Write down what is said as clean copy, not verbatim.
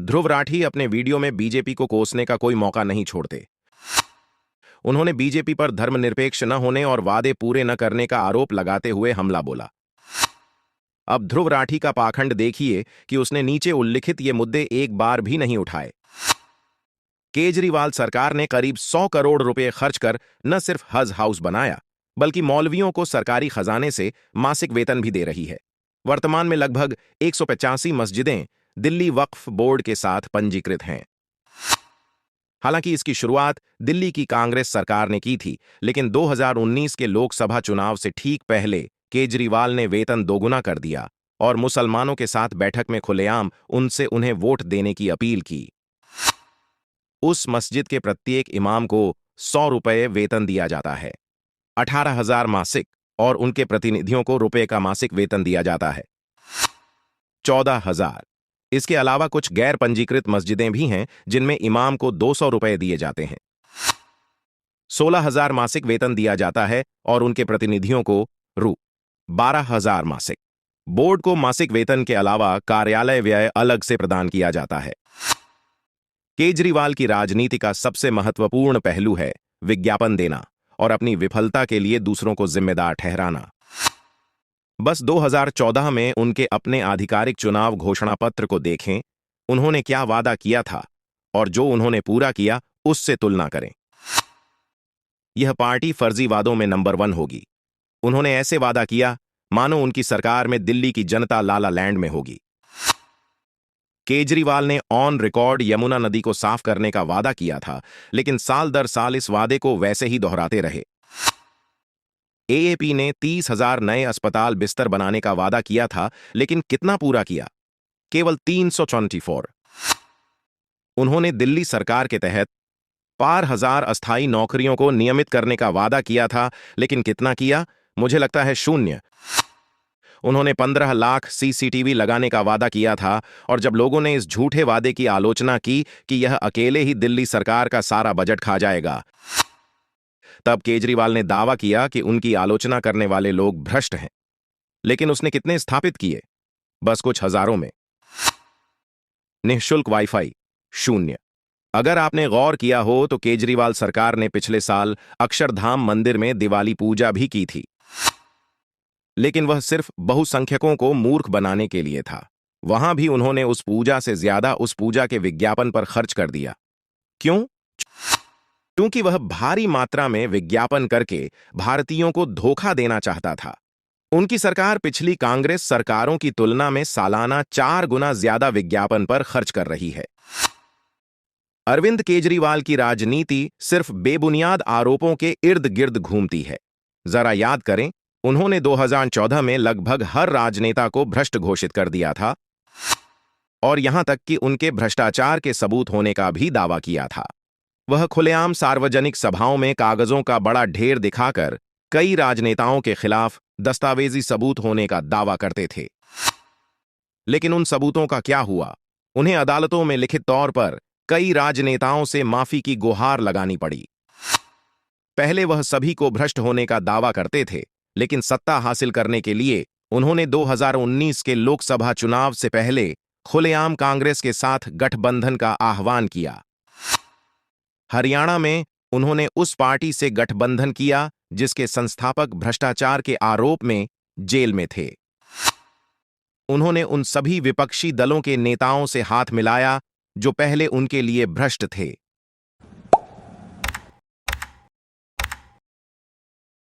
ध्रुव राठी अपने वीडियो में बीजेपी को कोसने का कोई मौका नहीं छोड़ते। उन्होंने बीजेपी पर धर्मनिरपेक्ष न होने और वादे पूरे न करने का आरोप लगाते हुए हमला बोला। अब ध्रुव राठी का पाखंड देखिए कि उसने नीचे उल्लिखित ये मुद्दे एक बार भी नहीं उठाए। केजरीवाल सरकार ने करीब 100 करोड़ रुपए खर्च कर न सिर्फ हज हाउस बनाया, बल्कि मौलवियों को सरकारी खजाने से मासिक वेतन भी दे रही है। वर्तमान में लगभग 185 मस्जिदें दिल्ली वक्फ बोर्ड के साथ पंजीकृत हैं। हालांकि इसकी शुरुआत दिल्ली की कांग्रेस सरकार ने की थी, लेकिन 2019 के लोकसभा चुनाव से ठीक पहले केजरीवाल ने वेतन दोगुना कर दिया और मुसलमानों के साथ बैठक में खुलेआम उनसे उन्हें वोट देने की अपील की। उस मस्जिद के प्रत्येक इमाम को 100 रुपये वेतन दिया जाता है, 18,000 मासिक, और उनके प्रतिनिधियों को रुपए का मासिक वेतन दिया जाता है, 14,000। इसके अलावा कुछ गैर पंजीकृत मस्जिदें भी हैं जिनमें इमाम को 200 रुपये दिए जाते हैं, 16,000 मासिक वेतन दिया जाता है और उनके प्रतिनिधियों को रु 12,000 मासिक। बोर्ड को मासिक वेतन के अलावा कार्यालय व्यय अलग से प्रदान किया जाता है। केजरीवाल की राजनीति का सबसे महत्वपूर्ण पहलू है विज्ञापन देना और अपनी विफलता के लिए दूसरों को जिम्मेदार ठहराना। बस 2014 में उनके अपने आधिकारिक चुनाव घोषणा पत्र को देखें। उन्होंने क्या वादा किया था और जो उन्होंने पूरा किया उससे तुलना करें। यह पार्टी फर्जी वादों में नंबर 1 होगी। उन्होंने ऐसे वादा किया मानो उनकी सरकार में दिल्ली की जनता लाला लैंड में होगी। केजरीवाल ने ऑन रिकॉर्ड यमुना नदी को साफ करने का वादा किया था, लेकिन साल दर साल इस वादे को वैसे ही दोहराते रहे। एएपी ने 30,000 नए अस्पताल बिस्तर बनाने का वादा किया था, लेकिन कितना पूरा किया? केवल 324। उन्होंने दिल्ली सरकार के तहत 4,000 अस्थायी नौकरियों को नियमित करने का वादा किया था, लेकिन कितना किया? मुझे लगता है 0। उन्होंने 15 लाख सीसीटीवी लगाने का वादा किया था, और जब लोगों ने इस झूठे वादे की आलोचना की कि यह अकेले ही दिल्ली सरकार का सारा बजट खा जाएगा, तब केजरीवाल ने दावा किया कि उनकी आलोचना करने वाले लोग भ्रष्ट हैं। लेकिन उसने कितने स्थापित किए? बस कुछ हजारों में। निःशुल्क वाईफाई 0। अगर आपने गौर किया हो तो केजरीवाल सरकार ने पिछले साल अक्षरधाम मंदिर में दिवाली पूजा भी की थी, लेकिन वह सिर्फ बहुसंख्यकों को मूर्ख बनाने के लिए था। वहां भी उन्होंने उस पूजा से ज्यादा उस पूजा के विज्ञापन पर खर्च कर दिया। क्यों? क्योंकि वह भारी मात्रा में विज्ञापन करके भारतीयों को धोखा देना चाहता था। उनकी सरकार पिछली कांग्रेस सरकारों की तुलना में सालाना 4 गुना ज्यादा विज्ञापन पर खर्च कर रही है। अरविंद केजरीवाल की राजनीति सिर्फ बेबुनियाद आरोपों के इर्द गिर्द घूमती है। जरा याद करें, उन्होंने 2014 में लगभग हर राजनेता को भ्रष्ट घोषित कर दिया था और यहां तक कि उनके भ्रष्टाचार के सबूत होने का भी दावा किया था। वह खुलेआम सार्वजनिक सभाओं में कागजों का बड़ा ढेर दिखाकर कई राजनेताओं के खिलाफ दस्तावेजी सबूत होने का दावा करते थे। लेकिन उन सबूतों का क्या हुआ? उन्हें अदालतों में लिखित तौर पर कई राजनेताओं से माफी की गुहार लगानी पड़ी। पहले वह सभी को भ्रष्ट होने का दावा करते थे, लेकिन सत्ता हासिल करने के लिए उन्होंने 2019 के लोकसभा चुनाव से पहले खुलेआम कांग्रेस के साथ गठबंधन का आह्वान किया। हरियाणा में उन्होंने उस पार्टी से गठबंधन किया जिसके संस्थापक भ्रष्टाचार के आरोप में जेल में थे। उन्होंने उन सभी विपक्षी दलों के नेताओं से हाथ मिलाया जो पहले उनके लिए भ्रष्ट थे।